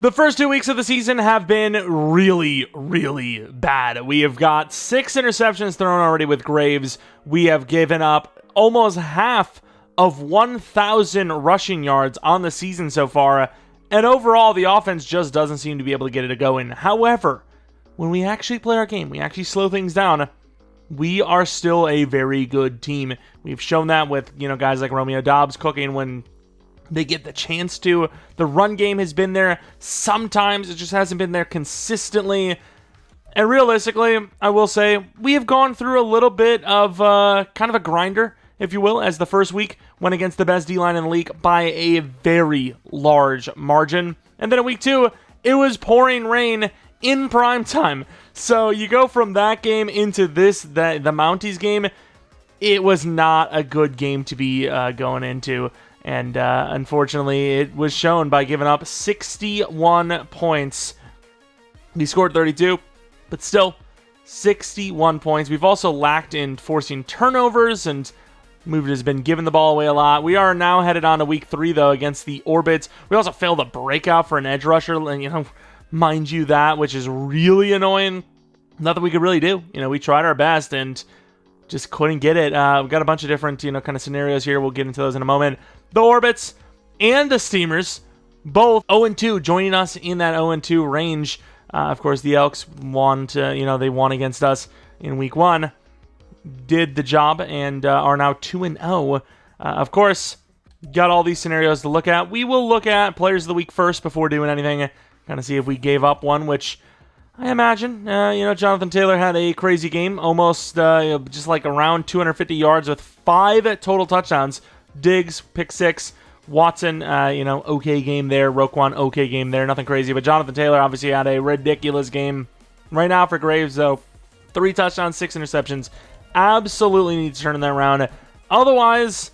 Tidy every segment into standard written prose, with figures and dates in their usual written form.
The first 2 weeks of the season have been really, really bad. We have got 6 interceptions thrown already with Graves. We have given up almost half of 1,000 rushing yards on the season so far. And overall, the offense just doesn't seem to be able to get it going. However, when we actually play our game, we actually slow things down, we are still a very good team. We've shown that with, guys like Romeo Doubs cooking when they get the chance to. The run game has been there. Sometimes it just hasn't been there consistently. And realistically, I will say, we have gone through a little bit of kind of a grinder, if you will, as the first week went against the best D-line in the league by a very large margin. And then in week 2, it was pouring rain in prime time. So you go from that game into the Mounties game. It was not a good game to be going into. And unfortunately, it was shown by giving up 61 points. We scored 32, but still 61 points. We've also lacked in forcing turnovers, and Move has been giving the ball away a lot. We are now headed on to week 3, though, against the Orbits. We also failed a breakout for an edge rusher, and, mind you that, which is really annoying. Nothing we could really do. We tried our best and just couldn't get it. We've got a bunch of different, kind of scenarios here. We'll get into those in a moment. The Orbits and the Steamers, both 0-2, joining us in that 0-2 range. Of course, the Elks won they won against us in week 1. Did the job and are now 2-0. Of course, got all these scenarios to look at. We will look at players of the week first before doing anything. Kind of see if we gave up one, which I imagine. Jonathan Taylor had a crazy game. Almost just like around 250 yards with 5 total touchdowns. Diggs, pick 6. Watson, okay game there. Roquan, okay game there. Nothing crazy. But Jonathan Taylor obviously had a ridiculous game. Right now for Graves, though, 3 touchdowns, 6 interceptions. Absolutely need to turn that around. Otherwise,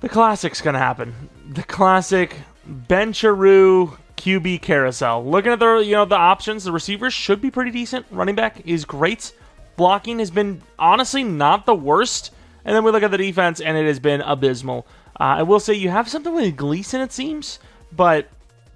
the classic's going to happen. The classic Bencharoo QB carousel. Looking at the options, the receivers should be pretty decent. Running back is great. Blocking has been honestly not the worst. And then we look at the defense, and it has been abysmal. I will say you have something with Gleason, it seems, but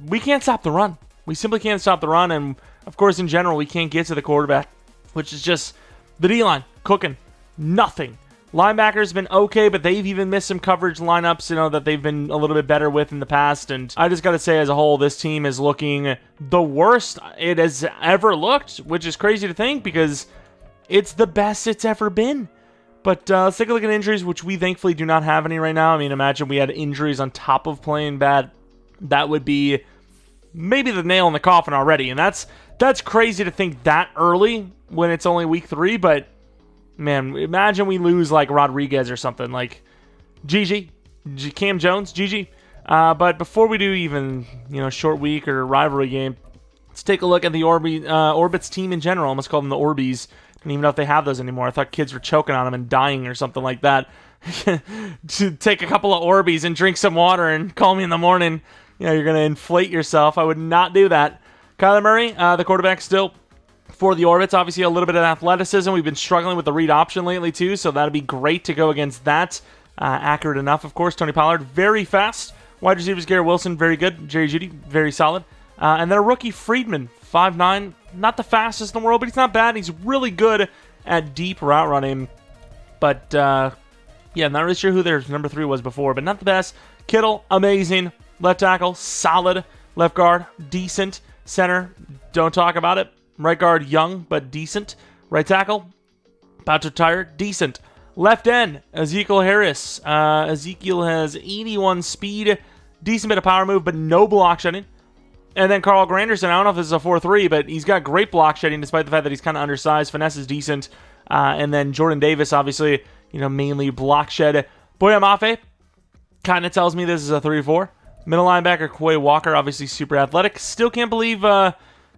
we can't stop the run. We simply can't stop the run, and of course, in general, we can't get to the quarterback, which is just the D-line cooking. Nothing. Linebackers been okay, but they've even missed some coverage lineups, that they've been a little bit better with in the past. And I just got to say, as a whole, this team is looking the worst it has ever looked, which is crazy to think because it's the best it's ever been. But let's take a look at injuries, which we thankfully do not have any right now. I mean, imagine we had injuries on top of playing bad. That would be maybe the nail in the coffin already. And that's crazy to think that early when it's only week 3. But, man, imagine we lose like Rodriguez or something. Like, GG. Cam Jones, GG. But before we do even, short week or rivalry game, let's take a look at the Orbits team in general. I almost call them the Orbeez. I don't even know if they have those anymore. I thought kids were choking on them and dying or something like that. To take a couple of Orbeez and drink some water and call me in the morning, you're going to inflate yourself. I would not do that. Kyler Murray, the quarterback still for the Orbits. Obviously a little bit of athleticism. We've been struggling with the read option lately too, so that'd be great to go against that. Accurate enough, of course. Tony Pollard, very fast. Wide receivers, Garrett Wilson, very good. Jerry Jeudy, very solid. And then a rookie, Friedman, 5'9", not the fastest in the world, but he's not bad. He's really good at deep route running. But, not really sure who their number 3 was before, but not the best. Kittle, amazing. Left tackle, solid. Left guard, decent. Center, don't talk about it. Right guard, young, but decent. Right tackle, about to retire, decent. Left end, Ezekiel Harris. Ezekiel has 81 speed, decent bit of power move, but no block shedding. And then Carl Granderson, I don't know if this is a 4-3, but he's got great block shedding despite the fact that he's kind of undersized. Finesse is decent. And then Jordan Davis, obviously, mainly block shed. Boya Mafe kind of tells me this is a 3-4. Middle linebacker, Quay Walker, obviously super athletic. Still can't believe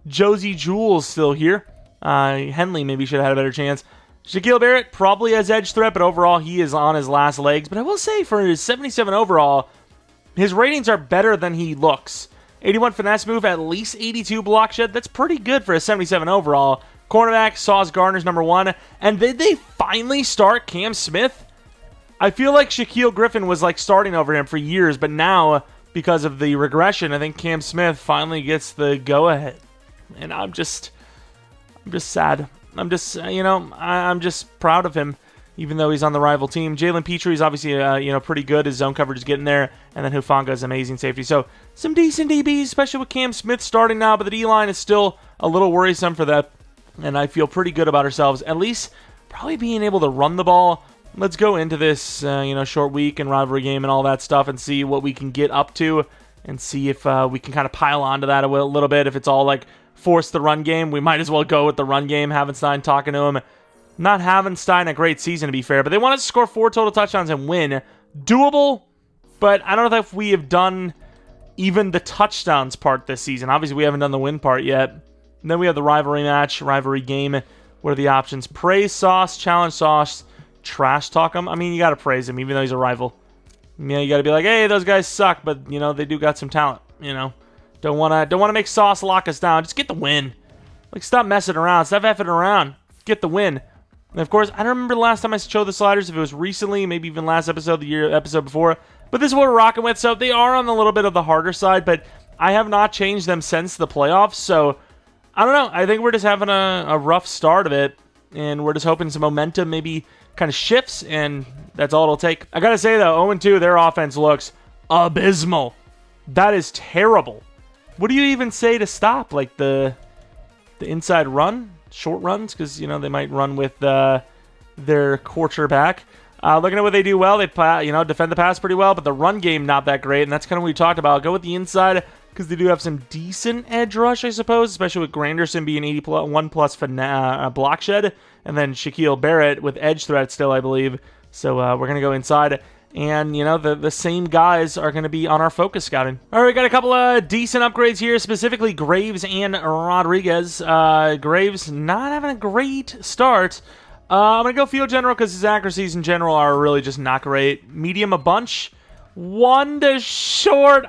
Josie Jewell's still here. Henley maybe should have had a better chance. Shaquille Barrett probably has edge threat, but overall he is on his last legs. But I will say for his 77 overall, his ratings are better than he looks. 81 finesse move, at least 82 block shed. That's pretty good for a 77 overall. Cornerback, Sauce Gardner's number 1. And did they finally start Cam Smith? I feel like Shaquille Griffin was like starting over him for years, but now because of the regression, I think Cam Smith finally gets the go-ahead. And I'm just sad. I'm just proud of him, even though he's on the rival team. Jalen Petrie is obviously, pretty good. His zone coverage is getting there. And then Hufanga is amazing safety. So some decent DBs, especially with Cam Smith starting now. But the D-line is still a little worrisome for that. And I feel pretty good about ourselves, at least probably being able to run the ball. Let's go into this, short week and rivalry game and all that stuff and see what we can get up to and see if we can kind of pile onto that a little bit. If it's all like force the run game, we might as well go with the run game. Havenstein talking to him. Not Havenstein a great season, to be fair, but they want us to score 4 total touchdowns and win. Doable, but I don't know if we have done even the touchdowns part this season. Obviously, we haven't done the win part yet. And then we have the rivalry match, rivalry game. What are the options? Praise Sauce, Challenge Sauce, trash talk him. I mean, you got to praise him, even though he's a rival. You got to be like, hey, those guys suck, but, they do got some talent, Don't want to make Sauce lock us down. Just get the win. Like, stop messing around. Stop effing around. Get the win. And, of course, I don't remember the last time I showed the sliders, if it was recently, maybe even last episode, episode before. But this is what we're rocking with. So they are on a little bit of the harder side, but I have not changed them since the playoffs. So, I don't know. I think we're just having a rough start of it, and we're just hoping some momentum maybe kind of shifts, and that's all it'll take. I gotta say, though, 0-2, their offense looks abysmal. That is terrible. What do you even say to stop? Like the inside run? Short runs? Because, they might run with their quarterback. Looking at what they do well, they defend the pass pretty well, but the run game not that great, and that's kind of what we talked about. Go with the inside, because they do have some decent edge rush, I suppose, especially with Granderson being 81+ block shed, and then Shaquille Barrett with edge threat still, I believe. So we're going to go inside, and, the same guys are going to be on our focus scouting. All right, we got a couple of decent upgrades here, specifically Graves and Rodriguez. Graves not having a great start. I'm going to go field general because his accuracies in general are really just not great. Medium a bunch. 1 to short.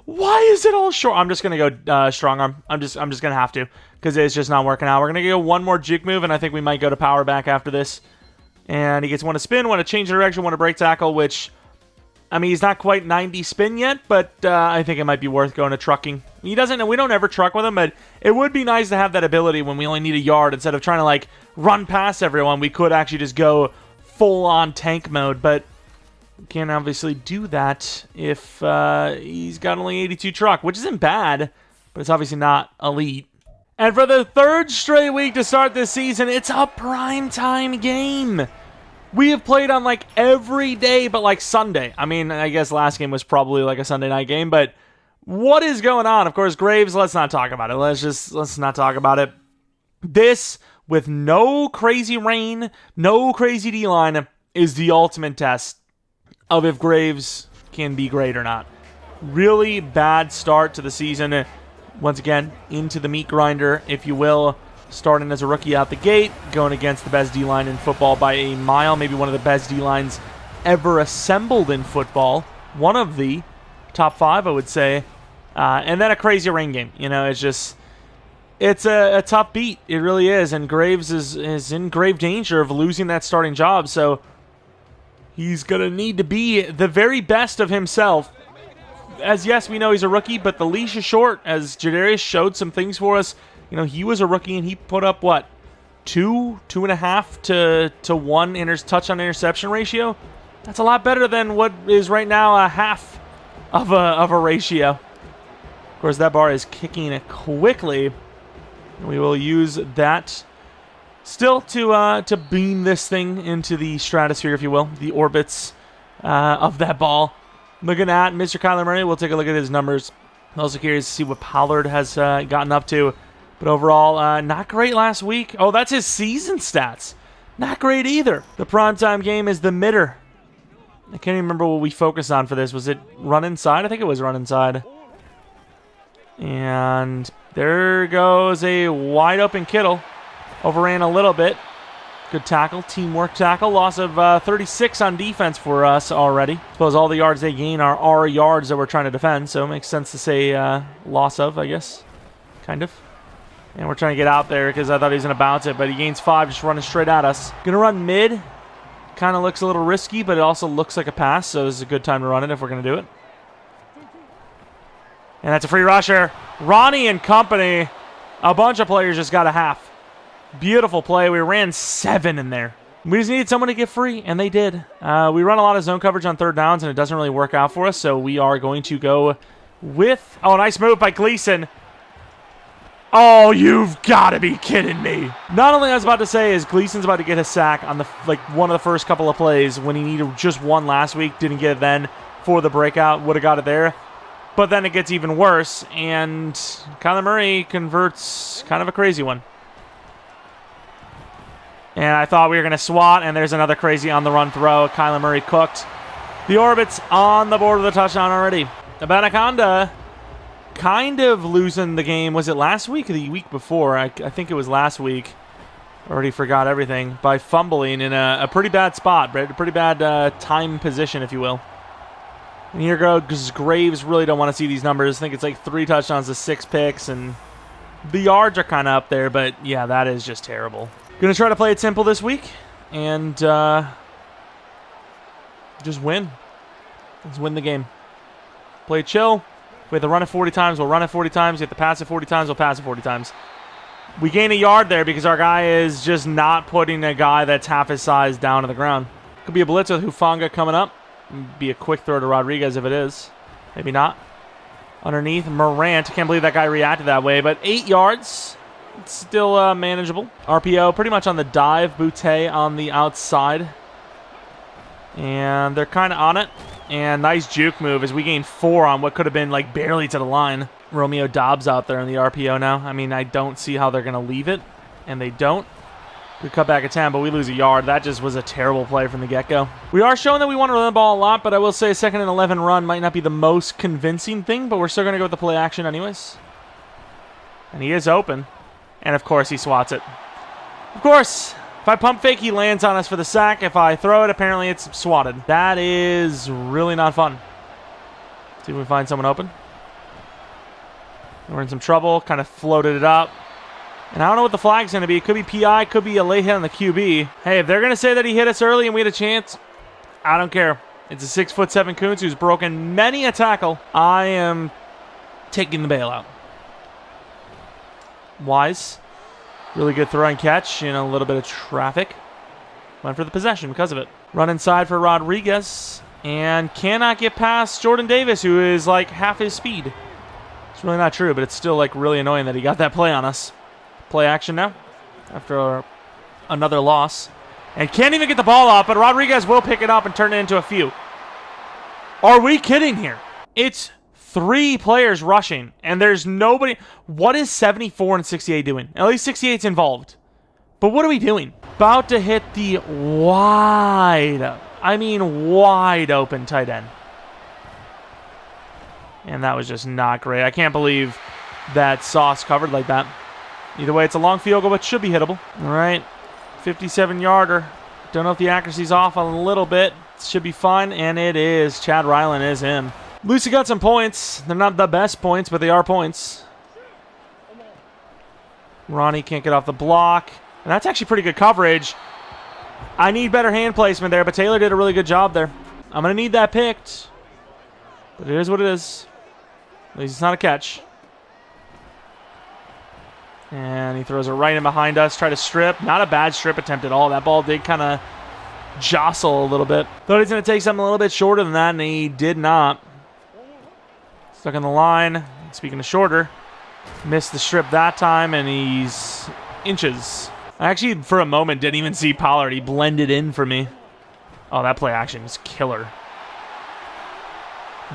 Why is it all short? I'm just going to go strong arm. I'm just going to have to because it's just not working out. We're going to go one more juke move, and I think we might go to power back after this. And he gets 1 to spin, 1 to change direction, 1 to break tackle, which, I mean, he's not quite 90 spin yet, but I think it might be worth going to trucking. We don't ever truck with him, but it would be nice to have that ability when we only need a yard. Instead of trying to, run past everyone, we could actually just go full-on tank mode, but can't obviously do that if he's got only 82 truck, which isn't bad, but it's obviously not elite. And for the 3rd straight week to start this season, it's a primetime game. We have played on, every day but, Sunday. I mean, I guess last game was probably, a Sunday night game, but what is going on? Of course, Graves, let's not talk about it. Let's not talk about it. This, with no crazy rain, no crazy D-line, is the ultimate test of if Graves can be great or not. Really bad start to the season. Once again, into the meat grinder, if you will. Starting as a rookie out the gate, going against the best D-line in football by a mile. Maybe one of the best D-lines ever assembled in football. One of the top 5, I would say. And then a crazy rain game. It's a tough beat. It really is. And Graves is in grave danger of losing that starting job. So he's going to need to be the very best of himself. As yes, we know he's a rookie, but the leash is short. As Jadarius showed some things for us, he was a rookie and he put up what, 2.5 to 1 touchdown interception ratio. That's a lot better than what is right now a half of a ratio. Of course, that bar is kicking quickly. We will use that still to beam this thing into the stratosphere, if you will, the orbits of that ball. Looking at Mr. Kyler Murray, we'll take a look at his numbers. Also curious to see what Pollard has gotten up to. But overall, not great last week. Oh, that's his season stats. Not great either. The primetime game is the midder. I can't even remember what we focused on for this. Was it run inside? I think it was run inside. And there goes a wide open Kittle. Overran a little bit. Good tackle, teamwork tackle. Loss of 36 on defense for us already. Suppose all the yards they gain are our yards that we're trying to defend, so it makes sense to say loss of, I guess. Kind of. And we're trying to get out there because I thought he was going to bounce it, but he gains 5 just running straight at us. Going to run mid. Kind of looks a little risky, but it also looks like a pass, so this is a good time to run it if we're going to do it. And that's a free rusher. Ronnie and company. A bunch of players just got a half. Beautiful play. We ran 7 in there. We just needed someone to get free, and they did. We run a lot of zone coverage on third downs, and it doesn't really work out for us, so we are going to go with... Oh, nice move by Gleason. Oh, you've got to be kidding me. Not only I was about to say is Gleason's about to get a sack on the one of the first couple of plays when he needed just one last week, didn't get it then for the breakout, would have got it there. But then it gets even worse, and Kyler Murray converts kind of a crazy one. And I thought we were going to swat, and there's another crazy on-the-run throw. Kyler Murray cooked. The Orbits on the board with a touchdown already. Anaconda kind of losing the game. Was it last week or the week before? I think it was last week. Already forgot everything. By fumbling in a pretty bad spot. A pretty bad time position, if you will. And here goes Graves. Really don't want to see these numbers. I think it's like 3 touchdowns to 6 picks. And the yards are kind of up there. But, yeah, that is just terrible. Going to try to play it simple this week. And just win. Let's win the game. Play chill. We have to run it 40 times, we'll run it 40 times. We have to pass it 40 times, we'll pass it 40 times. We gain a yard there because our guy is just not putting a guy that's half his size down to the ground. Could be a blitz with Hufanga coming up. Be a quick throw to Rodriguez if it is. Maybe not. Underneath, Morant. Can't believe that guy reacted that way, but 8 yards. It's still manageable. RPO pretty much on the dive. Boutte on the outside. And they're kind of on it. And nice juke move as we gain 4 on what could have been like barely to the line. Romeo Dobbs out there in the RPO now. I mean, I don't see how they're going to leave it. And they don't. We cut back at 10, but we lose a yard. That just was a terrible play from the get-go. We are showing that we want to run the ball a lot, but I will say a 2nd and 11 run might not be the most convincing thing, but we're still going to go with the play action anyways. And he is open. And, of course, he swats it. Of course, if I pump fake, he lands on us for the sack. If I throw it, apparently it's swatted. That is really not fun. See if we find someone open. We're in some trouble. Kind of floated it up. And I don't know what the flag's going to be. It could be PI. Could be a late hit on the QB. Hey, if they're going to say that he hit us early and we had a chance, I don't care. It's a 6'7" Coons who's broken many a tackle. I am taking the bailout. Wise. Really good throw and catch in a little bit of traffic. Went for the possession because of it. Run inside for Rodriguez. And cannot get past Jordan Davis, who is like half his speed. It's really not true, but it's still like really annoying that he got that play on us. Play action now after another loss. And can't even get the ball up, but Rodriguez will pick it up and turn it into a few. Are we kidding here? It's 3 players rushing, and there's nobody. What is 74 and 68 doing? At least 68's involved. But what are we doing? About to hit the wide open tight end. And that was just not great. I can't believe that Sauce covered like that. Either way, it's a long field goal, but should be hittable. All right, 57-yarder. Don't know if the accuracy's off a little bit. Should be fine, and it is. Chad Ryland is him. Lucy got some points. They're not the best points, but they are points. Ronnie can't get off the block. And that's actually pretty good coverage. I need better hand placement there, but Taylor did a really good job there. I'm going to need that picked. But it is what it is. At least it's not a catch. And he throws it right in behind us. Try to strip. Not a bad strip attempt at all. That ball did kind of jostle a little bit. Thought he's going to take something a little bit shorter than that, and he did not. Stuck on the line. Speaking of shorter, missed the strip that time, and he's inches. I actually, for a moment, didn't even see Pollard. He blended in for me. Oh, that play action is killer.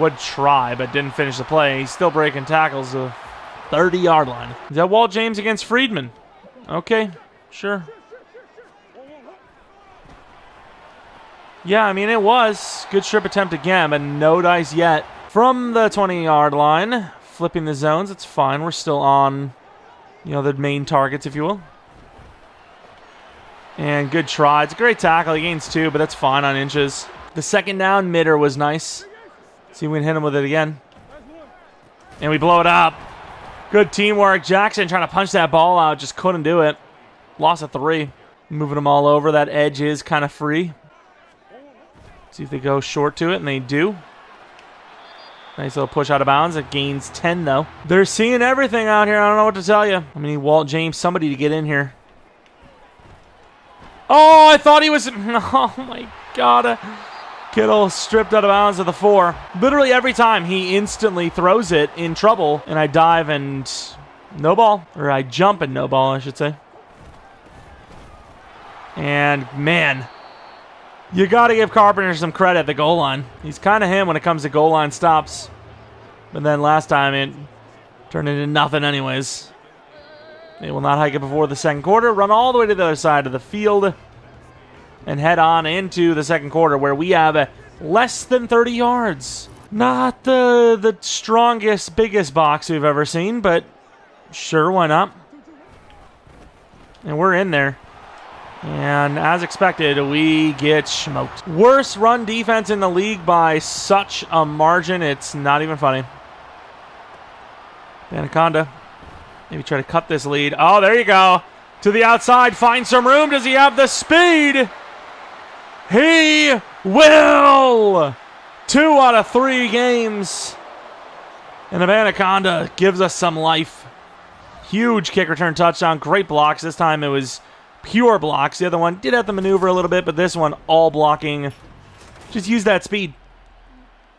Would try, but didn't finish the play. He's still breaking tackles the 30-yard line. Is that Walt James against Friedman? Okay, sure. Yeah, I mean, it was. Good strip attempt again, but no dice yet. From the 20-yard line, flipping the zones, it's fine. We're still on, the main targets, if you will. And good try. It's a great tackle. He gains 2, but that's fine on inches. The 2nd down midder was nice. See if we can hit him with it again. And we blow it up. Good teamwork. Jackson trying to punch that ball out. Just couldn't do it. Lost a 3. Moving them all over. That edge is kind of free. See if they go short to it, and they do. Nice little push out of bounds. It gains 10, though. They're seeing everything out here. I don't know what to tell you. I'm going to need Walt James, somebody to get in here. Oh, I thought he was... Oh, my God. Kittle stripped out of bounds at the 4. Literally every time he instantly throws it in trouble, and I dive and no ball. Or I jump and no ball, I should say. And, man... You got to give Carpenter some credit at the goal line. He's kind of him when it comes to goal line stops. But then last time it turned into nothing anyways. They will not hike it before the second quarter. Run all the way to the other side of the field. And head on into the second quarter where we have less than 30 yards. Not the strongest, biggest box we've ever seen, but sure, why not? And we're in there. And as expected, we get smoked. Worst run defense in the league by such a margin, it's not even funny. Anaconda, maybe try to cut this lead. Oh, there you go. To the outside, find some room. Does he have the speed? He will! 2 out of 3 games. And the Anaconda gives us some life. Huge kick return touchdown. Great blocks. This time it was... pure blocks. The other one did have to maneuver a little bit, but this one all blocking. Just use that speed.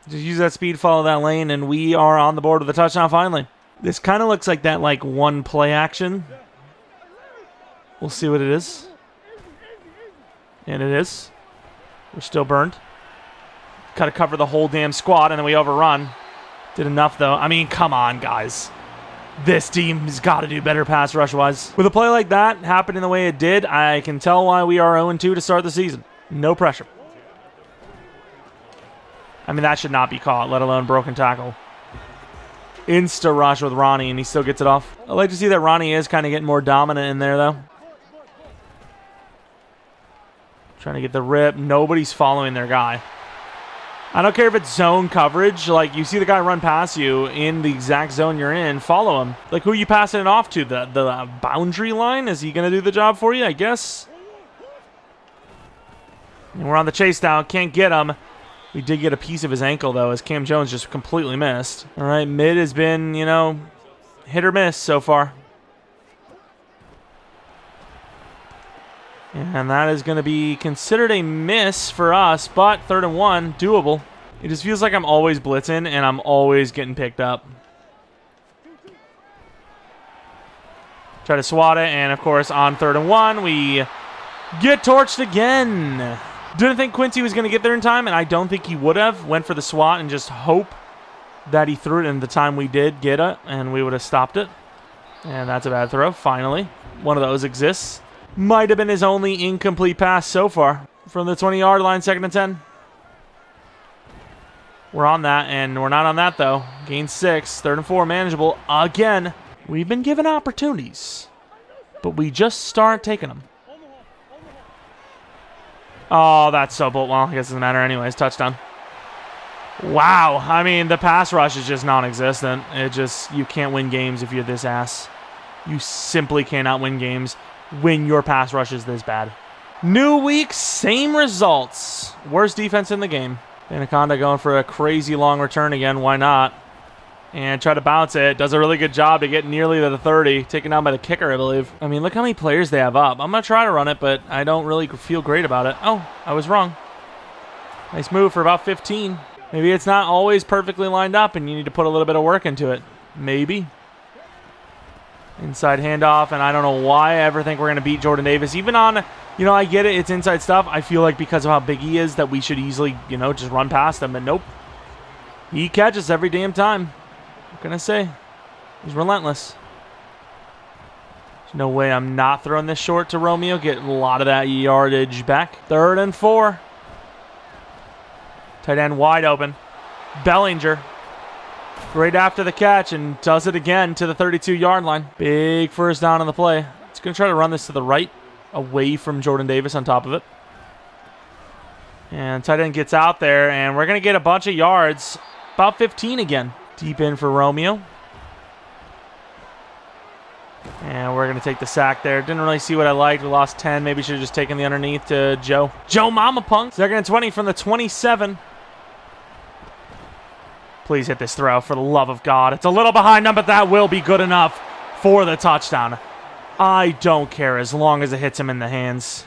Just use that speed, follow that lane, and we are on the board with a touchdown finally. This kind of looks like that one play action. We'll see what it is. And it is. We're still burned. Got to cover the whole damn squad, and then we overrun. Did enough, though. I mean, come on, guys. This team's got to do better pass rush-wise. With a play like that happening the way it did, I can tell why we are 0-2 to start the season. No pressure. I mean, that should not be caught, let alone broken tackle. Insta rush with Ronnie, and he still gets it off. I like to see that Ronnie is kind of getting more dominant in there, though. Trying to get the rip. Nobody's following their guy. I don't care if it's zone coverage. Like, you see the guy run past you in the exact zone you're in, follow him. Like, who are you passing it off to? The boundary line? Is he going to do the job for you? I guess. And we're on the chase now. Can't get him. We did get a piece of his ankle, though, as Cam Jones just completely missed. All right, mid has been, you know, hit or miss so far. And that is going to be considered a miss for us, but 3rd and 1, doable. It just feels like I'm always blitzing, and I'm always getting picked up. Try to swat it, and of course, on 3rd and 1, we get torched again. Didn't think Quincy was going to get there in time, and I don't think he would have. Went for the swat and just hope that he threw it in the time we did get it, and we would have stopped it. And that's a bad throw, finally. One of those exists. Might have been his only incomplete pass so far. From the 20-yard line, 2nd and 10. We're on that, and we're not on that, though. Gain 6, 3rd and 4, manageable again. We've been given opportunities, but we just start taking them. Oh, that's so bold. Well, I guess it doesn't matter anyways. Touchdown. Wow. I mean, the pass rush is just non-existent. You can't win games if you're this ass. You simply cannot win games when your pass rush is this bad. New week, same results. Worst defense in the game. Anaconda going for a crazy long return again. Why not? And try to bounce it. Does a really good job to get nearly to the 30. Taken down by the kicker, I believe. I mean, look how many players they have up. I'm going to try to run it, but I don't really feel great about it. Oh, I was wrong. Nice move for about 15. Maybe it's not always perfectly lined up and you need to put a little bit of work into it. Maybe. Inside handoff, and I don't know why I ever think we're going to beat Jordan Davis. Even on, I get it, it's inside stuff. I feel like because of how big he is that we should easily, just run past him. But nope. He catches every damn time. What can I say? He's relentless. There's no way I'm not throwing this short to Romeo. Get a lot of that yardage back. 3rd and 4. Tight end wide open. Bellinger. Right after the catch and does it again to the 32-yard line. Big first down on the play. It's going to try to run this to the right, away from Jordan Davis on top of it. And tight end gets out there, and we're going to get a bunch of yards. About 15 again. Deep in for Romeo. And we're going to take the sack there. Didn't really see what I liked. We lost 10. Maybe should have just taken the underneath to Joe. Joe Mama Punk. 2nd and 20 from the 27. Please hit this throw, for the love of God. It's a little behind him, but that will be good enough for the touchdown. I don't care as long as it hits him in the hands.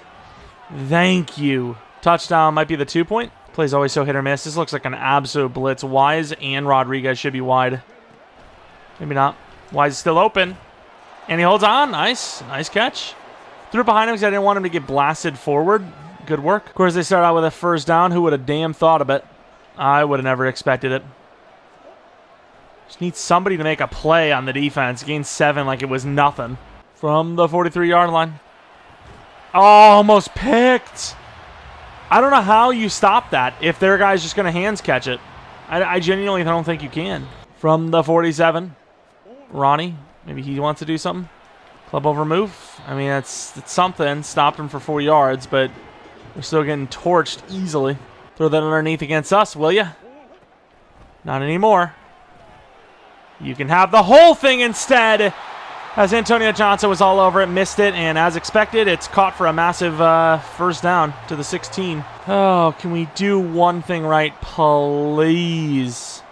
Thank you. Touchdown might be the 2-point. Play's always so hit or miss. This looks like an absolute blitz. Wise and Rodriguez should be wide. Maybe not. Wise is still open. And he holds on. Nice. Nice catch. Threw it behind him because I didn't want him to get blasted forward. Good work. Of course, they start out with a first down. Who would have damn thought of it? I would have never expected it. Just need somebody to make a play on the defense. Gain 7 like it was nothing. From the 43-yard line. Oh, almost picked. I don't know how you stop that if their guy's just going to hands catch it. I genuinely don't think you can. From the 47. Ronnie, maybe he wants to do something. Club over move. I mean, it's something. Stopped him for 4 yards, but we're still getting torched easily. Throw that underneath against us, will ya? Not anymore. You can have the whole thing instead. As Antonio Johnson was all over it, missed it, and as expected, it's caught for a massive first down to the 16. Oh, can we do one thing right, please?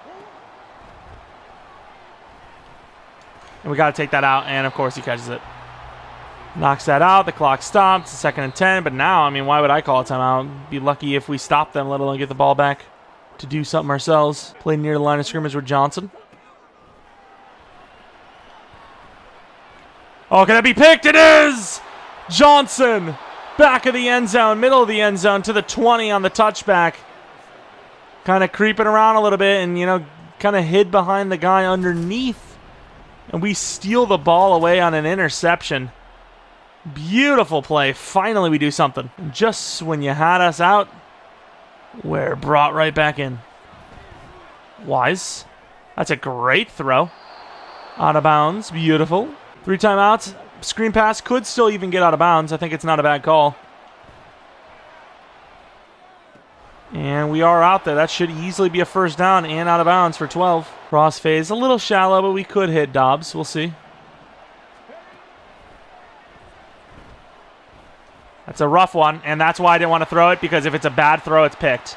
And we got to take that out, and of course he catches it. Knocks that out, the clock stops, 2nd and 10, but now, I mean, why would I call a timeout? Be lucky if we stop them, let alone get the ball back to do something ourselves. Play near the line of scrimmage with Johnson. Oh, can that be picked? It is! Johnson, back of the end zone, middle of the end zone to the 20 on the touchback. Kind of creeping around a little bit and, you know, kind of hid behind the guy underneath. And we steal the ball away on an interception. Beautiful play. Finally, we do something. Just when you had us out, we're brought right back in. Wise. That's a great throw. Out of bounds. Beautiful. 3 timeouts. Screen pass could still even get out of bounds. I think it's not a bad call. And we are out there. That should easily be a first down and out of bounds for 12. Cross phase. A little shallow, but we could hit Dobbs. We'll see. That's a rough one, and that's why I didn't want to throw it, because if it's a bad throw, it's picked.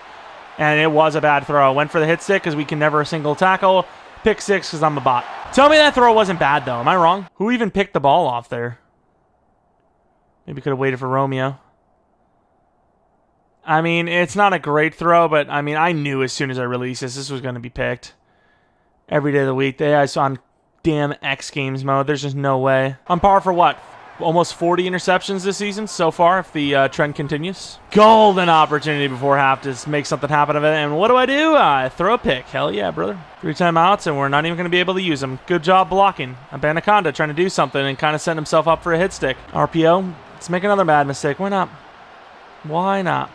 And it was a bad throw. Went for the hit stick because we can never single tackle. Pick 6 because I'm a bot. Tell me that throw wasn't bad, though. Am I wrong? Who even picked the ball off there? Maybe could have waited for Romeo. I mean, it's not a great throw, but, I mean, I knew as soon as I released this was going to be picked. Every day of the week. They guys on damn X Games mode. There's just no way. On par for what? Almost 40 interceptions this season so far, if the trend continues. Golden opportunity before half to make something happen of it. And what do? I throw a pick. Hell yeah, brother. 3 timeouts, and we're not even going to be able to use them. Good job blocking. Anaconda trying to do something and kind of setting himself up for a hit stick. RPO. Let's make another bad mistake. Why not? Why not?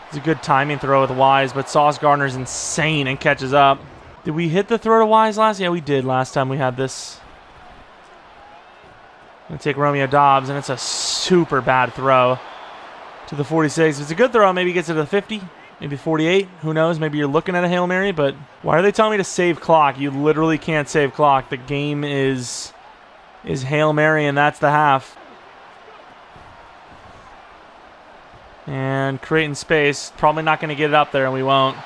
It's a good timing throw with Wise, but Sauce Gardner's insane and catches up. Did we hit the throw to Wise last? Yeah, we did last time we had this. Going to take Romeo Dobbs, and it's a super bad throw to the 46. If it's a good throw, maybe he gets it to the 50, maybe 48. Who knows? Maybe you're looking at a Hail Mary, but why are they telling me to save clock? You literally can't save clock. The game is Hail Mary, and that's the half. And creating space. Probably not going to get it up there, and we won't.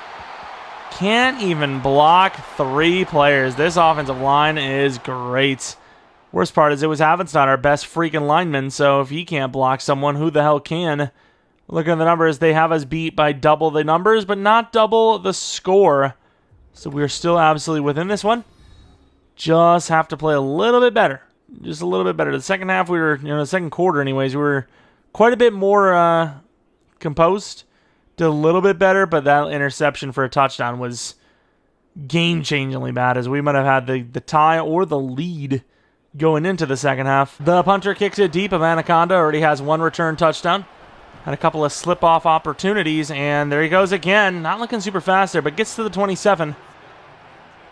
Can't even block 3 players. This offensive line is great. Worst part is it was Havenstein, our best freaking lineman, so if he can't block someone, who the hell can? Looking at the numbers, they have us beat by double the numbers, but not double the score. So we're still absolutely within this one. Just have to play a little bit better. Just a little bit better. The second half, the second quarter anyways, we were quite a bit more composed. Did a little bit better, but that interception for a touchdown was game-changingly bad, as we might have had the tie or the lead going into the second half. The punter kicks it deep. Anaconda already has 1 return touchdown. Had a couple of slip-off opportunities, and there he goes again. Not looking super fast there, but gets to the 27.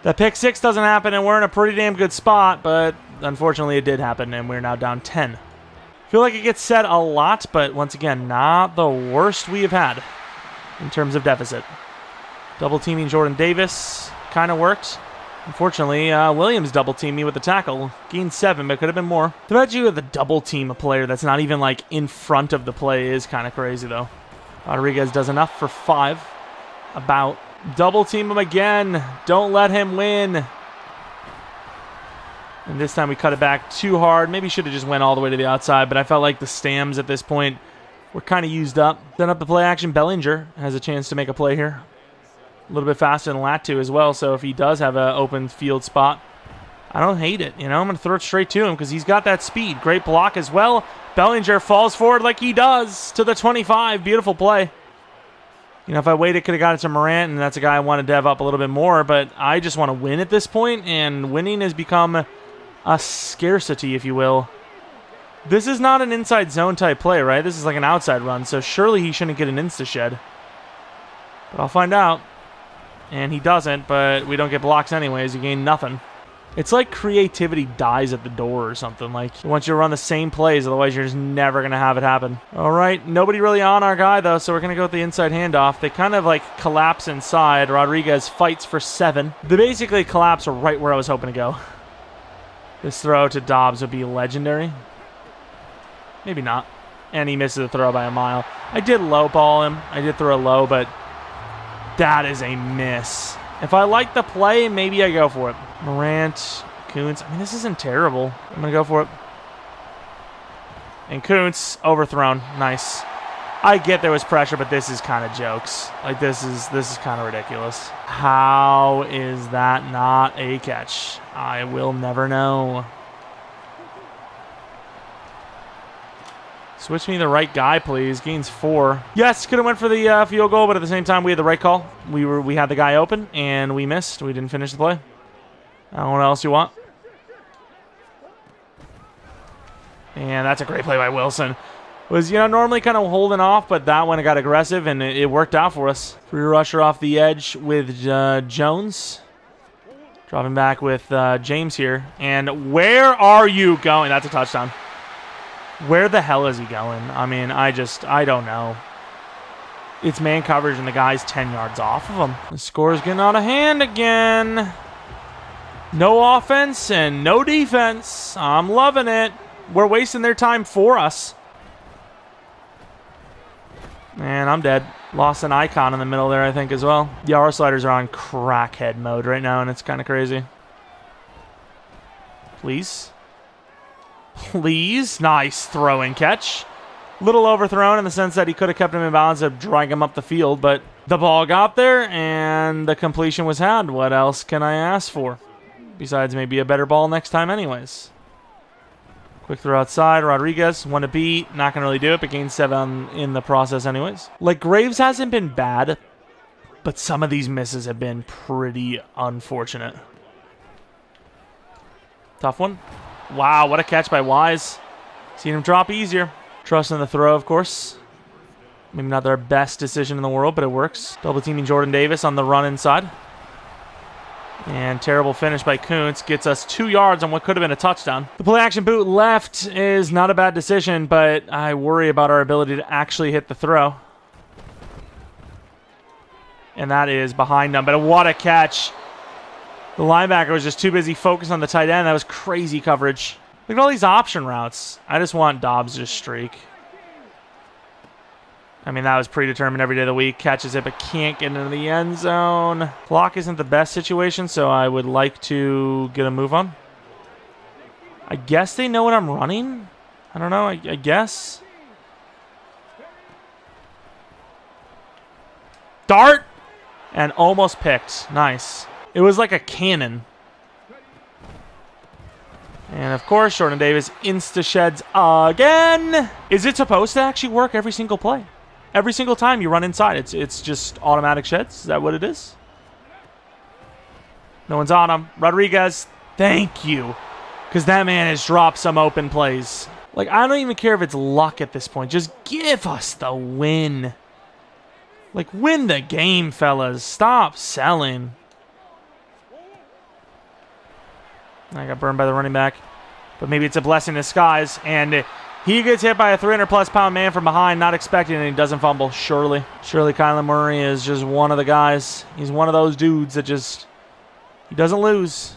The pick 6 doesn't happen, and we're in a pretty damn good spot, but unfortunately it did happen, and we're now down 10. Feel like it gets said a lot, but once again, not the worst we have had in terms of deficit. Double teaming Jordan Davis kind of worked. Unfortunately, Williams double-teamed me with the tackle. Gained 7, but could have been more. The fact you have the double-team a player that's not even, like, in front of the play is kind of crazy, though. Rodriguez does enough for 5. About. Double team him again. Don't let him win. And this time we cut it back too hard. Maybe should have just went all the way to the outside, but I felt like the stams at this point were kind of used up. Then up the play action, Bellinger has a chance to make a play here. A little bit faster than Latu as well, so if he does have an open field spot, I don't hate it. You know, I'm going to throw it straight to him because he's got that speed. Great block as well. Bellinger falls forward like he does to the 25. Beautiful play. You know, if I waited, could have got it to Morant, and that's a guy I want to dev up a little bit more, but I just want to win at this point, and winning has become a scarcity, if you will. This is not an inside zone type play, right? This is like an outside run, so surely he shouldn't get an insta-shed. But I'll find out. And he doesn't, but we don't get blocks anyways. You gain nothing. It's like creativity dies at the door or something. Like, he wants you to run the same plays, otherwise you're just never going to have it happen. All right, nobody really on our guy, though, so we're going to go with the inside handoff. They kind of, like, collapse inside. Rodriguez fights for 7. They basically collapse right where I was hoping to go. This throw to Dobbs would be legendary. Maybe not. And he misses the throw by a mile. I did low ball him. I did throw low, but that is a miss. If I like the play, maybe I go for it. Morant, Kuntz. I mean, this isn't terrible. I'm going to go for it. And Kuntz, overthrown. Nice. I get there was pressure, but this is kind of jokes. Like, this is kind of ridiculous. How is that not a catch? I will never know. Switch me the right guy, please. Gains 4. Yes, could have went for the field goal, but at the same time, we had the right call. We had the guy open, and we missed. We didn't finish the play. I don't know what else you want. And that's a great play by Wilson. Was, you know, normally kind of holding off, but that one got aggressive, and it worked out for us. Free rusher off the edge with Jones. Dropping back with James here. And where are you going? That's a touchdown. Where the hell is he going? I mean, I don't know. It's man coverage, and the guy's 10 yards off of him. The score's getting out of hand again. No offense and no defense. I'm loving it. We're wasting their time for us. And I'm dead. Lost an icon in the middle there, I think, as well. Yeah, our sliders are on crackhead mode right now, and it's kind of crazy. Please. Please. Nice throw and catch. Little overthrown in the sense that he could have kept him in bounds to drag him up the field, but the ball got there, and the completion was had. What else can I ask for? Besides maybe a better ball next time anyways. Quick throw outside. Rodriguez, 1 to beat. Not going to really do it, but gains 7 in the process anyways. Like, Graves hasn't been bad, but some of these misses have been pretty unfortunate. Tough one. Wow, what a catch by Wise. Seen him drop easier. Trust in the throw, of course. Maybe not their best decision in the world, but it works. Double teaming Jordan Davis on the run inside. And terrible finish by Kuntz gets us 2 yards on what could have been a touchdown. The play action boot left is not a bad decision, but I worry about our ability to actually hit the throw. And that is behind them, but what a catch. The linebacker was just too busy focused on the tight end. That was crazy coverage. Look at all these option routes. I just want Dobbs to streak. I mean, that was predetermined every day of the week. Catches it, but can't get into the end zone. Block isn't the best situation, so I would like to get a move on. I guess they know what I'm running. I don't know. I guess. Dart! And almost picked. Nice. It was like a cannon. And, of course, Jordan Davis insta-sheds again. Is it supposed to actually work every single play? Every single time you run inside, it's just automatic sheds? Is that what it is? No one's on him. Rodriguez, thank you. Because that man has dropped some open plays. Like, I don't even care if it's luck at this point. Just give us the win. Like, win the game, fellas. Stop selling. I got burned by the running back. But maybe it's a blessing in disguise. And he gets hit by a 300-plus pound man from behind, not expecting it, and he doesn't fumble. Surely Kyler Murray is just one of the guys. He's one of those dudes that just, he doesn't lose.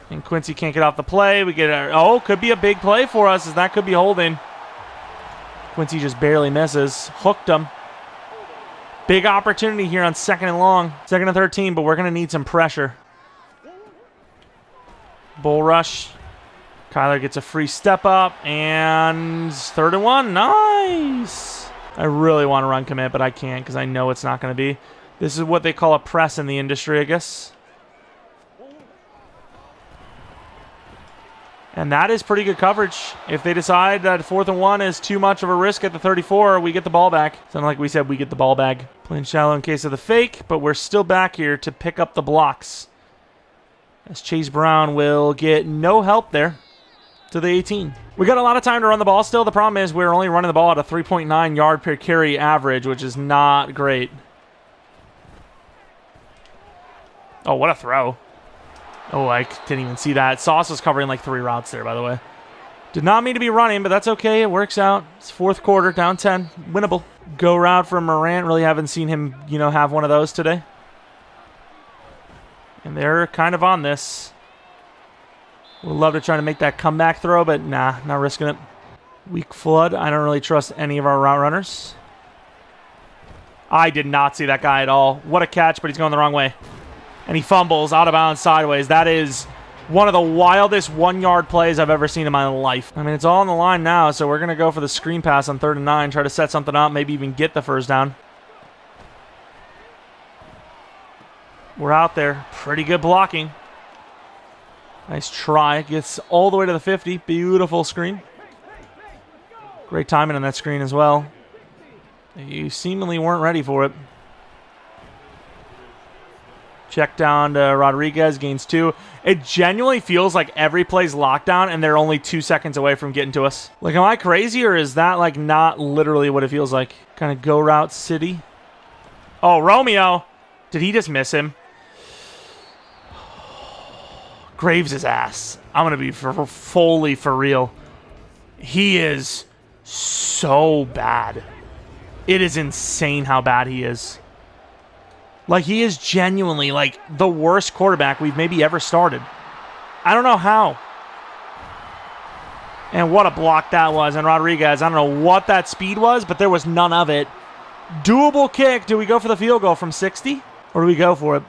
And Quincy can't get off the play. We get could be a big play for us, as that could be holding. Quincy just barely misses. Hooked him. Big opportunity here on 2nd and long. 2nd and 13, but we're going to need some pressure. Bull rush. Kyler gets a free step up, and 3rd and 1. Nice. I really want to run commit, but I can't because I know it's not going to be. This is what they call a press in the industry, I guess. And that is pretty good coverage. If they decide that 4th and 1 is too much of a risk at the 34, we get the ball back. Sound like we said we get the ball back. Playing shallow in case of the fake, but we're still back here to pick up the blocks. As Chase Brown will get no help there to the 18. We got a lot of time to run the ball still. The problem is we're only running the ball at a 3.9 yard per carry average, which is not great. Oh, what a throw. Oh, I didn't even see that. Sauce was covering like 3 routes there, by the way. Did not mean to be running, but that's okay. It works out. It's 4th quarter, down 10. Winnable. Go route from Morant. Really haven't seen him, have one of those today. And they're kind of on this. Would love to try to make that comeback throw, but nah, not risking it. Weak flood. I don't really trust any of our route runners. I did not see that guy at all. What a catch, but he's going the wrong way. And he fumbles out of bounds sideways. That is one of the wildest 1-yard plays I've ever seen in my life. I mean, it's all on the line now, so we're going to go for the screen pass on 3rd and 9, try to set something up, maybe even get the 1st down. We're out there. Pretty good blocking. Nice try. Gets all the way to the 50. Beautiful screen. Great timing on that screen as well. You seemingly weren't ready for it. Check down to Rodriguez, gains 2. It genuinely feels like every play's lockdown and they're only 2 seconds away from getting to us. Like, am I crazy or is that like not literally what it feels like? Kind of go route city. Oh, Romeo. Did he just miss him? Graves his ass. I'm going to be fully for real. He is so bad. It is insane how bad he is. Like, he is genuinely, like, the worst quarterback we've maybe ever started. I don't know how. And what a block that was. And Rodriguez, I don't know what that speed was, but there was none of it. Doable kick. Do we go for the field goal from 60? Or do we go for it?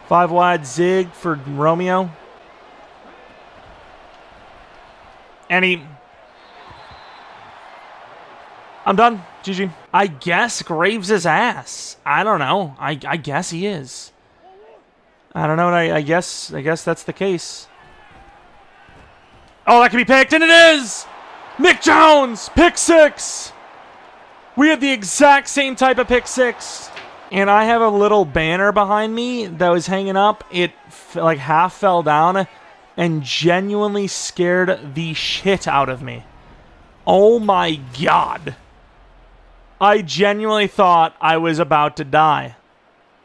5 wide zig for Romeo. And I'm done. GG. I guess Graves his ass. I don't know. I guess he is. I don't know. I guess that's the case. Oh, that could be picked, and it is! Nick Jones! Pick 6! We have the exact same type of pick 6. And I have a little banner behind me that was hanging up. It like half fell down and genuinely scared the shit out of me. Oh my God. I genuinely thought I was about to die.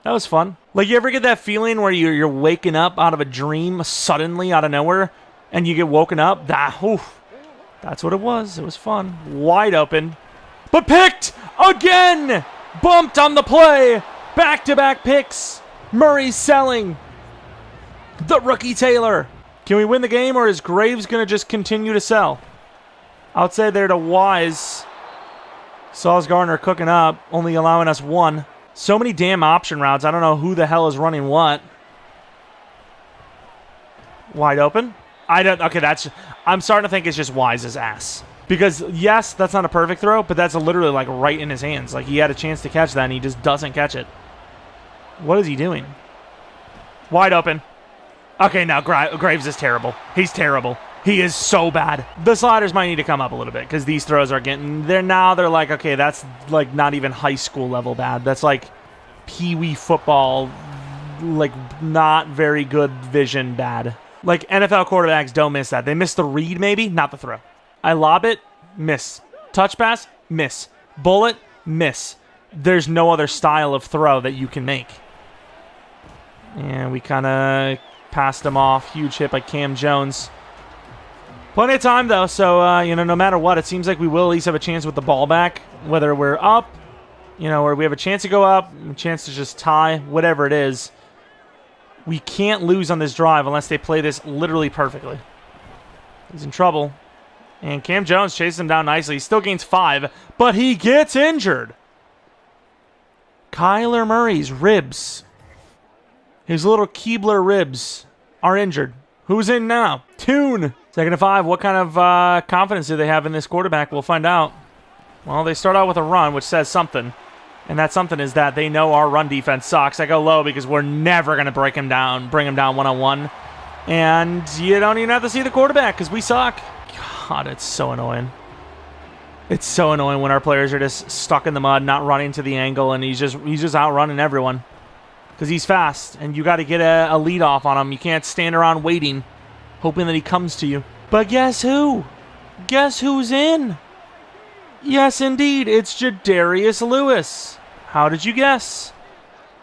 That was fun. Like, you ever get that feeling where you're waking up out of a dream suddenly out of nowhere and you get woken up? That's what it was. It was fun. Wide open. But picked again! Bumped on the play. Back-to-back picks. Murray's selling. The rookie Taylor. Can we win the game, or is Graves going to just continue to sell? Outside there to Wise. Sauce Gardner cooking up, only allowing us 1. So many damn option routes. I don't know who the hell is running what. Wide open. Okay, I'm starting to think it's just Wise's ass. Because, yes, that's not a perfect throw, but that's literally, like, right in his hands. Like, he had a chance to catch that, and he just doesn't catch it. What is he doing? Wide open. Okay, now Graves is terrible. He's terrible. He is so bad. The sliders might need to come up a little bit because these throws are getting... They're like, okay, that's, like, not even high school level bad. That's, like, pee-wee football, like, not very good vision bad. Like, NFL quarterbacks don't miss that. They miss the read, maybe, not the throw. I lob it, miss. Touch pass, miss. Bullet, miss. There's no other style of throw that you can make. And we kind of passed him off. Huge hit by Cam Jones. Plenty of time, though, so, no matter what, it seems like we will at least have a chance with the ball back. Whether we're up, or we have a chance to go up, a chance to just tie, whatever it is. We can't lose on this drive unless they play this literally perfectly. He's in trouble. And Cam Jones chases him down nicely. He still gains 5, but he gets injured. Kyler Murray's ribs. His little Keebler ribs are injured. Who's in now? Tune. 2nd and 5. What kind of confidence do they have in this quarterback? We'll find out. Well, they start out with a run, which says something. And that something is that they know our run defense sucks. I go low because we're never going to bring him down one-on-one. And you don't even have to see the quarterback because we suck. God, it's so annoying. It's so annoying when our players are just stuck in the mud, not running to the angle, and he's just outrunning everyone. Because he's fast, and you got to get a lead off on him. You can't stand around waiting, hoping that he comes to you. But guess who? Guess who's in? Yes, indeed, it's Jadarius Lewis. How did you guess?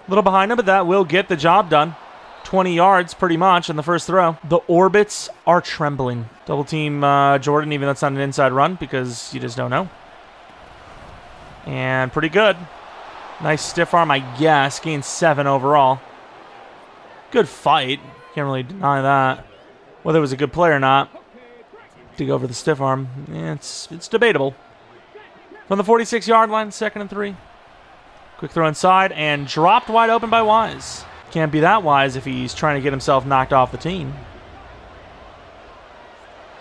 A little behind him, but that will get the job done. 20 yards, pretty much, in the first throw. The orbits are trembling. Double team Jordan, even though it's not an inside run, because you just don't know. And pretty good. Nice stiff arm, I guess. Gained 7 overall. Good fight. Can't really deny that. Whether it was a good play or not. To go for the stiff arm, it's debatable. From the 46-yard line, 2nd and 3. Quick throw inside, and dropped wide open by Wise. Can't be that wise if he's trying to get himself knocked off the team.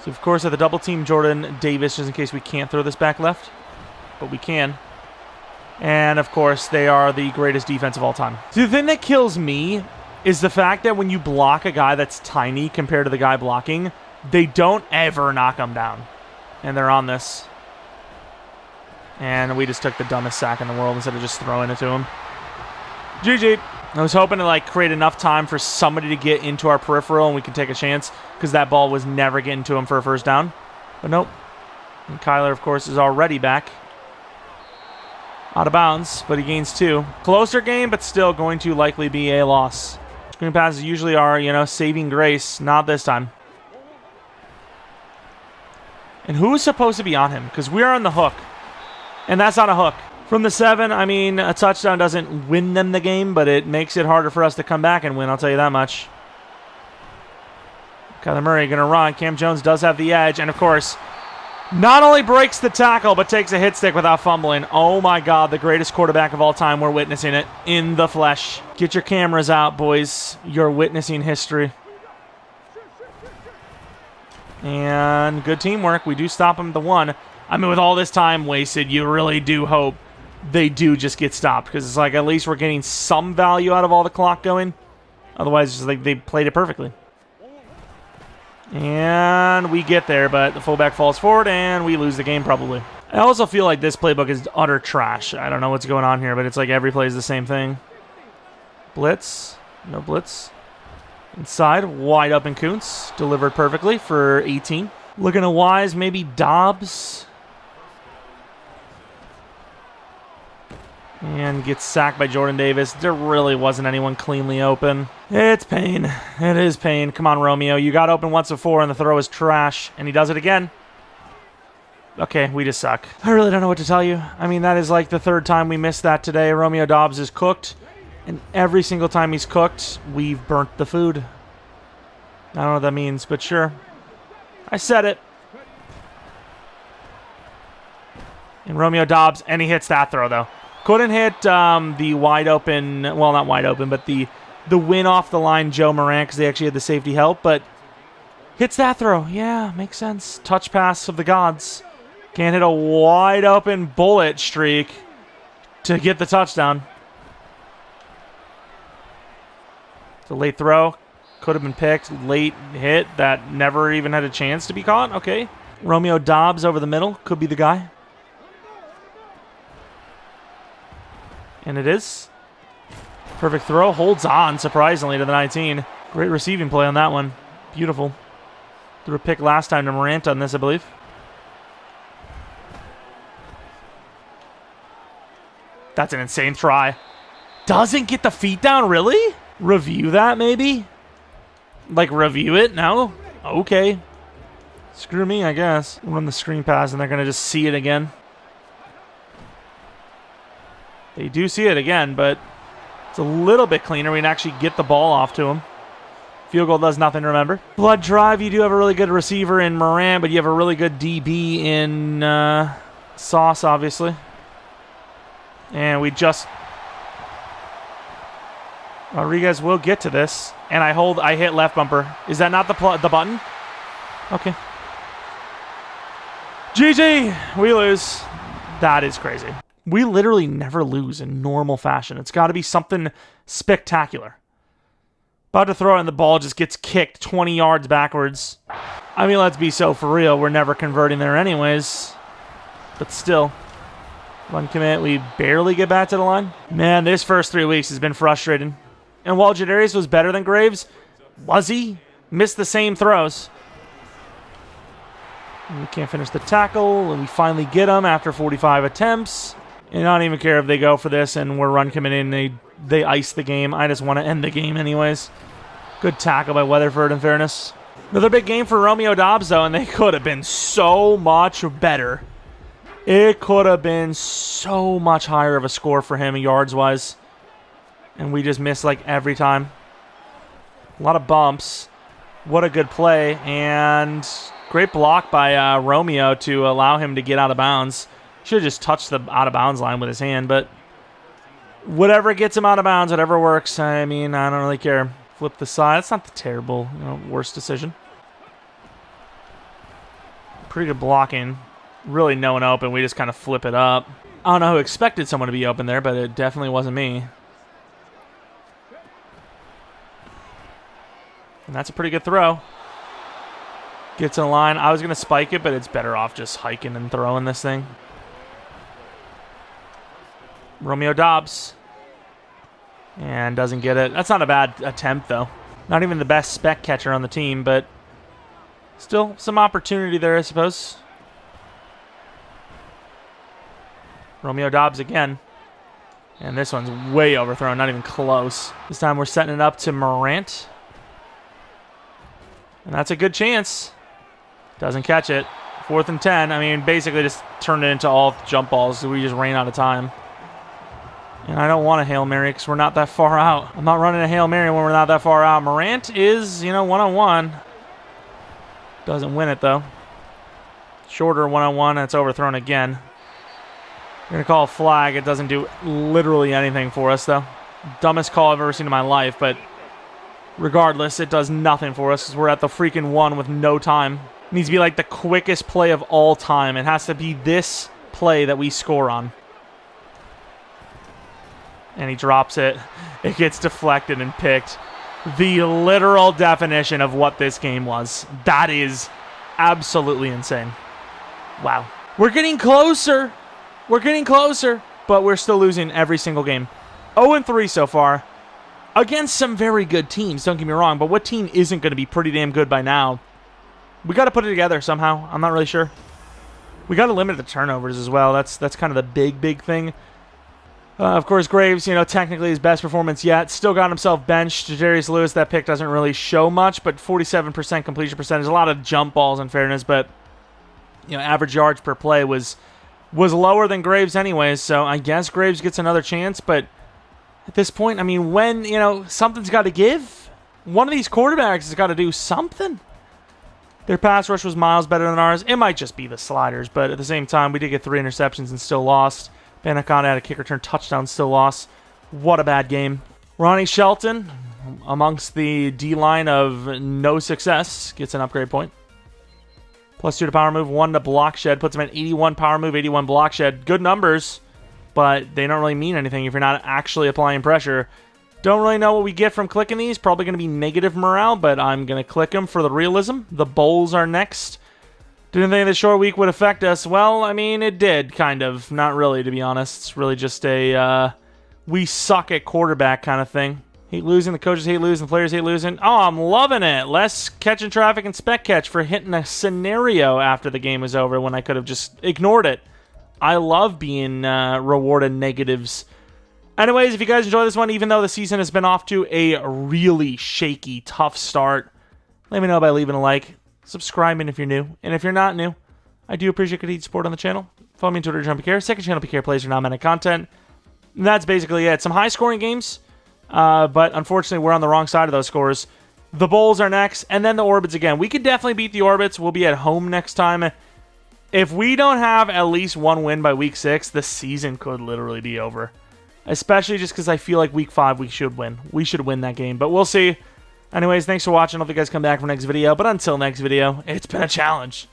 So, of course, at the double team, Jordan Davis, just in case we can't throw this back left. But we can. And, of course, they are the greatest defense of all time. So the thing that kills me is the fact that when you block a guy that's tiny compared to the guy blocking, they don't ever knock him down. And they're on this. And we just took the dumbest sack in the world instead of just throwing it to him. GG. I was hoping to create enough time for somebody to get into our peripheral and we could take a chance because that ball was never getting to him for a first down. But nope. And Kyler, of course, is already back. Out of bounds, but he gains 2. Closer game, but still going to likely be a loss. Screen passes usually are, saving grace. Not this time. And who is supposed to be on him? Because we are on the hook. And that's not a hook. From the 7, I mean, a touchdown doesn't win them the game, but it makes it harder for us to come back and win, I'll tell you that much. Kyler Murray going to run. Cam Jones does have the edge, and of course, not only breaks the tackle, but takes a hit stick without fumbling. Oh my God, the greatest quarterback of all time. We're witnessing it in the flesh. Get your cameras out, boys. You're witnessing history. And good teamwork. We do stop him at the 1. I mean, with all this time wasted, you really do hope they do just get stopped. Because it's like, at least we're getting some value out of all the clock going. Otherwise, it's just like they played it perfectly. And we get there, but the fullback falls forward, and we lose the game probably. I also feel like this playbook is utter trash. I don't know what's going on here, but it's like every play is the same thing. Blitz. No blitz. Inside, wide open Kuntz. Delivered perfectly for 18. Looking at Wise, maybe Dobbs. And gets sacked by Jordan Davis. There really wasn't anyone cleanly open. It's pain. It is pain. Come on, Romeo. You got open once before, and the throw is trash. And he does it again. Okay, we just suck. I really don't know what to tell you. I mean, that is like the 3rd time we missed that today. Romeo Dobbs is cooked. And every single time he's cooked, we've burnt the food. I don't know what that means, but sure. I said it. And Romeo Dobbs, and he hits that throw, though. Couldn't hit the wide open, well, not wide open, but the win off the line Joe Moran because they actually had the safety help, but hits that throw. Yeah, makes sense. Touch pass of the gods. Can't hit a wide open bullet streak to get the touchdown. It's a late throw. Could have been picked. Late hit that never even had a chance to be caught. Okay. Romeo Dobbs over the middle. Could be the guy. And it is. Perfect throw. Holds on, surprisingly, to the 19. Great receiving play on that one. Beautiful. Threw a pick last time to Morant on this, I believe. That's an insane try. Doesn't get the feet down, really? Review that, maybe? Like, review it? No? Okay. Screw me, I guess. Run the screen pass, and they're going to just see it again. They do see it again, but it's a little bit cleaner. We can actually get the ball off to him. Field goal does nothing, remember. Blood drive, you do have a really good receiver in Moran, but you have a really good DB in Sauce, obviously. And we just Rodriguez will get to this, and I hit left bumper. Is that not the button? Okay. GG! We lose. That is crazy. We literally never lose in normal fashion. It's got to be something spectacular. About to throw it, and the ball just gets kicked 20 yards backwards. I mean, let's be so for real. We're never converting there anyways. But still. Run commit. We barely get back to the line. Man, this first 3 weeks has been frustrating. And while Jadarius was better than Graves, was he? Missed the same throws. And we can't finish the tackle, and we finally get him after 45 attempts. And I don't even care if they go for this and we're run committing and they ice the game. I just want to end the game anyways. Good tackle by Weatherford, in fairness. Another big game for Romeo Doubs, though, and they could have been so much better. It could have been so much higher of a score for him yards-wise. And we just missed, like, every time. A lot of bumps. What a good play. And great block by Romeo to allow him to get out of bounds. Should have just touched the out-of-bounds line with his hand, but whatever gets him out of bounds, whatever works. I mean, I don't really care. Flip the side. It's not the terrible, worst decision. Pretty good blocking. Really no one open. We just kind of flip it up. I don't know who expected someone to be open there, but it definitely wasn't me. And that's a pretty good throw. Gets in line. I was going to spike it, but it's better off just hiking and throwing this thing. Romeo Doubs. And doesn't get it. That's not a bad attempt, though. Not even the best spec catcher on the team, but still some opportunity there, I suppose. Romeo Doubs again. And this one's way overthrown, not even close. This time we're setting it up to Morant. And that's a good chance. Doesn't catch it. 4th and 10. I mean, basically just turned it into all jump balls, so we just ran out of time. And I don't want a Hail Mary because we're not that far out. I'm not running a Hail Mary when we're not that far out. Morant is, one-on-one. Doesn't win it, though. Shorter one-on-one, and it's overthrown again. We're going to call a flag. It doesn't do literally anything for us, though. Dumbest call I've ever seen in my life, but regardless, it does nothing for us because we're at the freaking 1 with no time. It needs to be like the quickest play of all time. It has to be this play that we score on. And he drops it. It gets deflected and picked. The literal definition of what this game was. That is absolutely insane. Wow. We're getting closer. We're getting closer. But we're still losing every single game. 0-3 so far. Against some very good teams, don't get me wrong. But what team isn't going to be pretty damn good by now? We got to put it together somehow. I'm not really sure. We got to limit the turnovers as well. That's kind of the big thing. Of course, Graves, technically his best performance yet. Still got himself benched. Jadarius Lewis, that pick doesn't really show much, but 47% completion percentage. A lot of jump balls, in fairness, but average yards per play was lower than Graves anyways, so I guess Graves gets another chance, but at this point, I mean, when, something's got to give. One of these quarterbacks has got to do something. Their pass rush was miles better than ours. It might just be the sliders, but at the same time, we did get 3 interceptions and still lost. Banacon had a kick return touchdown, still lost. What a bad game. Ronnie Shelton, amongst the D-line of no success, gets an upgrade point. +2 to power move, 1 to block shed. Puts him at 81 power move, 81 block shed. Good numbers, but they don't really mean anything if you're not actually applying pressure. Don't really know what we get from clicking these. Probably going to be negative morale, but I'm going to click them for the realism. The Bowls are next. Didn't think the short week would affect us. Well, I mean, it did, kind of. Not really, to be honest. It's really just a we suck at quarterback kind of thing. Hate losing, the coaches hate losing, the players hate losing. Oh, I'm loving it. Less catching traffic and spec catch for hitting a scenario after the game was over when I could have just ignored it. I love being rewarded negatives. Anyways, if you guys enjoy this one, even though the season has been off to a really shaky, tough start, let me know by leaving a like. Subscribing if you're new, and if you're not new, I do appreciate continued support on the channel. Follow me on Twitter, Jeromepkr. Second channel, PK plays for non-Madden content. And that's basically it. Some high-scoring games, but unfortunately, we're on the wrong side of those scores. The Bowls are next, and then the Orbits again. We could definitely beat the Orbits. We'll be at home next time. If we don't have at least one win by week 6, the season could literally be over. especially just because I feel like week 5 we should win. We should win that game, but we'll see. Anyways, thanks for watching. Hope you guys come back for next video, but until next video, it's been a challenge.